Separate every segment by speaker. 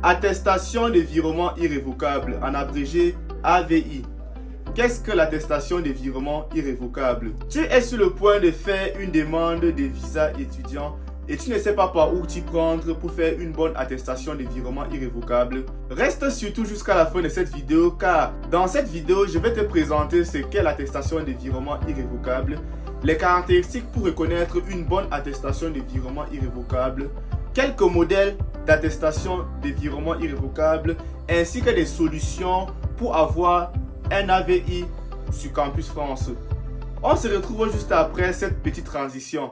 Speaker 1: Attestation de virement irrévocable, en abrégé AVI. Qu'est-ce que l'attestation de virement irrévocable? Tu es sur le point de faire une demande de visa étudiant et tu ne sais pas par où t'y prendre pour faire une bonne attestation de virement irrévocable. Reste surtout jusqu'à la fin de cette vidéo car dans cette vidéo, je vais te présenter ce qu'est l'attestation de virement irrévocable, les caractéristiques pour reconnaître une bonne attestation de virement irrévocable, quelques modèles d'attestation de virement irrévocable ainsi que des solutions pour avoir un AVI sur Campus France. On se retrouve juste après cette petite transition.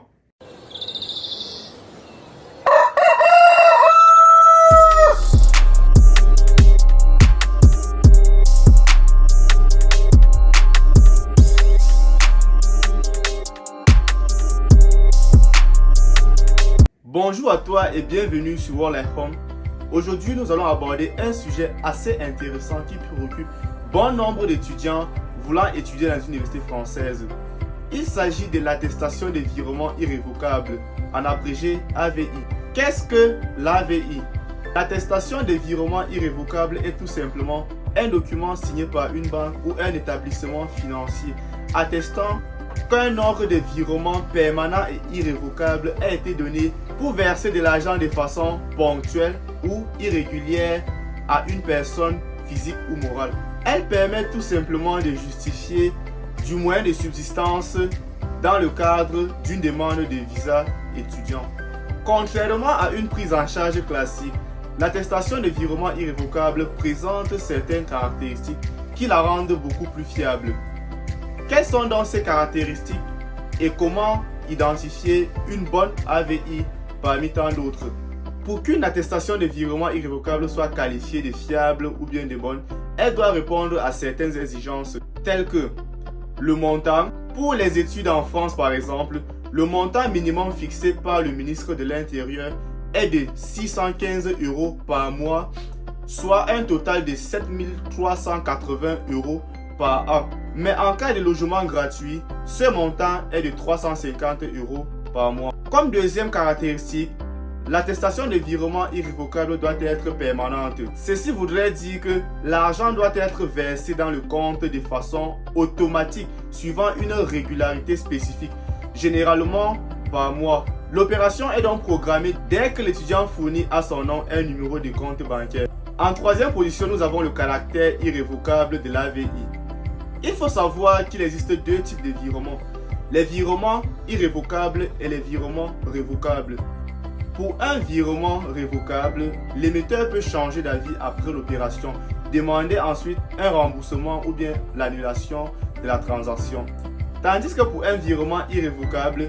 Speaker 1: Bonjour à toi et bienvenue sur World Home. Aujourd'hui, nous allons aborder un sujet assez intéressant qui préoccupe bon nombre d'étudiants voulant étudier dans une université française. Il s'agit de l'attestation de virement irrévocable, en abrégé AVI. Qu'est-ce que l'AVI? L'attestation de virement irrévocable est tout simplement un document signé par une banque ou un établissement financier attestant qu'un ordre de virement permanent et irrévocable a été donné pour verser de l'argent de façon ponctuelle ou irrégulière à une personne physique ou morale. Elle permet tout simplement de justifier du moyen de subsistance dans le cadre d'une demande de visa étudiant. Contrairement à une prise en charge classique, l'attestation de virement irrévocable présente certaines caractéristiques qui la rendent beaucoup plus fiable. Quelles sont donc ces caractéristiques et comment identifier une bonne AVI parmi tant d'autres? Pour qu'une attestation de virement irrévocable soit qualifiée de fiable ou bien de bonne, elle doit répondre à certaines exigences telles que le montant. Pour les études en France par exemple, le montant minimum fixé par le ministre de l'Intérieur est de 615 € par mois, soit un total de 7 380 € par an. Mais en cas de logement gratuit, ce montant est de 350 € par mois. Comme deuxième caractéristique, l'attestation de virement irrévocable doit être permanente. Ceci voudrait dire que l'argent doit être versé dans le compte de façon automatique, suivant une régularité spécifique, généralement par mois. L'opération est donc programmée dès que l'étudiant fournit à son nom un numéro de compte bancaire. En troisième position, nous avons le caractère irrévocable de l'AVI. Il faut savoir qu'il existe deux types de virements, les virements irrévocables et les virements révocables. Pour un virement révocable, l'émetteur peut changer d'avis après l'opération, demander ensuite un remboursement ou bien l'annulation de la transaction. Tandis que pour un virement irrévocable,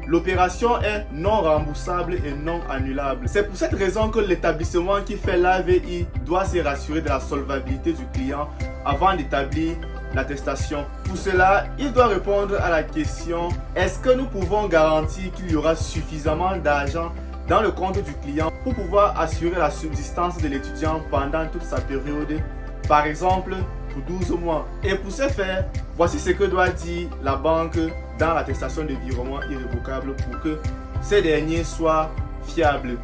Speaker 1: l'opération est non remboursable et non annulable. C'est pour cette raison que l'établissement qui fait l'AVI doit se rassurer de la solvabilité du client avant d'établir l'attestation. Pour cela, il doit répondre à la question: est-ce que nous pouvons garantir qu'il y aura suffisamment d'argent dans le compte du client pour pouvoir assurer la subsistance de l'étudiant pendant toute sa période, par exemple pour 12 mois. Et pour ce faire, voici ce que doit dire la banque dans l'attestation de virement irrévocable pour que ces derniers soient fiables.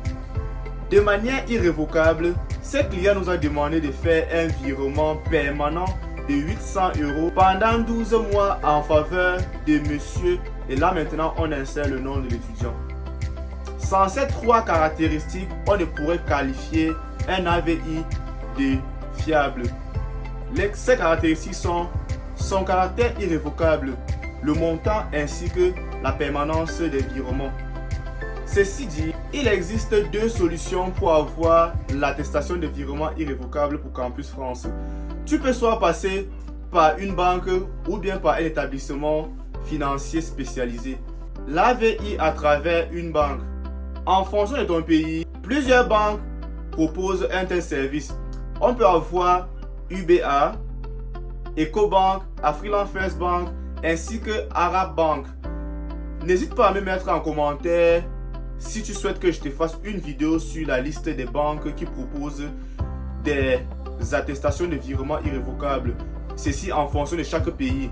Speaker 1: De manière irrévocable, ce client nous a demandé de faire un virement permanent de 800 € pendant 12 mois en faveur de monsieur, et là maintenant on insère le nom de l'étudiant. Sans ces trois caractéristiques, on ne pourrait qualifier un AVI de fiable. Ces caractéristiques sont son caractère irrévocable, le montant ainsi que la permanence des virements. Ceci dit, il existe deux solutions pour avoir l'attestation de virement irrévocable pour Campus France. Tu peux soit passer par une banque ou bien par un établissement financier spécialisé. L'AVI à travers une banque. En fonction de ton pays, plusieurs banques proposent un tel service. On peut avoir UBA, Ecobank, Afriland First Bank ainsi que Arab Bank. N'hésite pas à me mettre en commentaire si tu souhaites que je te fasse une vidéo sur la liste des banques qui proposent des attestations de virement irrévocables. Ceci en fonction de chaque pays.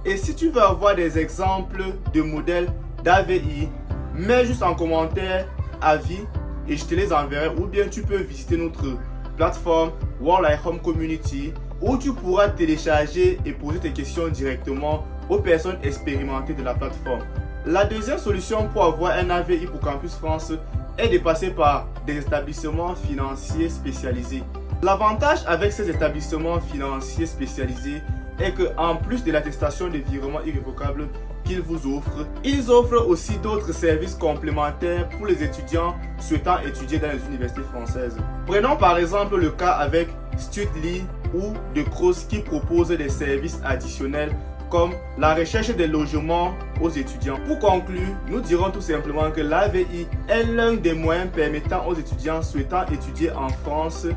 Speaker 1: Et si tu veux avoir des exemples de modèles d'AVI, mets juste en commentaire avis et je te les enverrai, ou bien tu peux visiter notre plateforme Worldwide Home Community où tu pourras télécharger et poser tes questions directement aux personnes expérimentées de la plateforme. La deuxième solution pour avoir un AVI pour Campus France est de passer par des établissements financiers spécialisés. L'avantage avec ces établissements financiers spécialisés est qu'en plus de l'attestation de virement irrévocable qu'ils vous offrent, ils offrent aussi d'autres services complémentaires pour les étudiants souhaitant étudier dans les universités françaises. Prenons par exemple le cas avec Studly ou De Cross qui proposent des services additionnels comme la recherche des logements aux étudiants. Pour conclure, nous dirons tout simplement que l'AVI est l'un des moyens permettant aux étudiants souhaitant étudier en France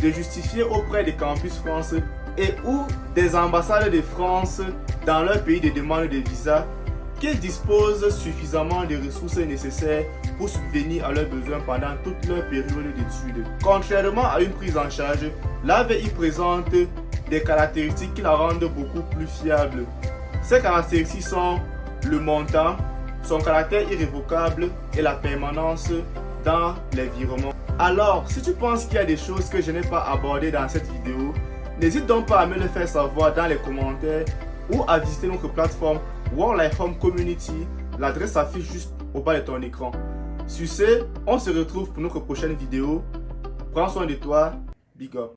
Speaker 1: de justifier auprès des Campus France et ou des ambassades de France dans leur pays de demande de visa qu'ils disposent suffisamment de ressources nécessaires pour subvenir à leurs besoins pendant toute leur période d'études. Contrairement à une prise en charge, l'AVI présente des caractéristiques qui la rendent beaucoup plus fiable. Ces caractéristiques sont le montant, son caractère irrévocable et la permanence dans les virements. Alors, si tu penses qu'il y a des choses que je n'ai pas abordées dans cette vidéo, n'hésite donc pas à me le faire savoir dans les commentaires ou à visiter notre plateforme Worldwide Home Community. L'adresse s'affiche juste au bas de ton écran. Sur ce, on se retrouve pour notre prochaine vidéo. Prends soin de toi. Big up.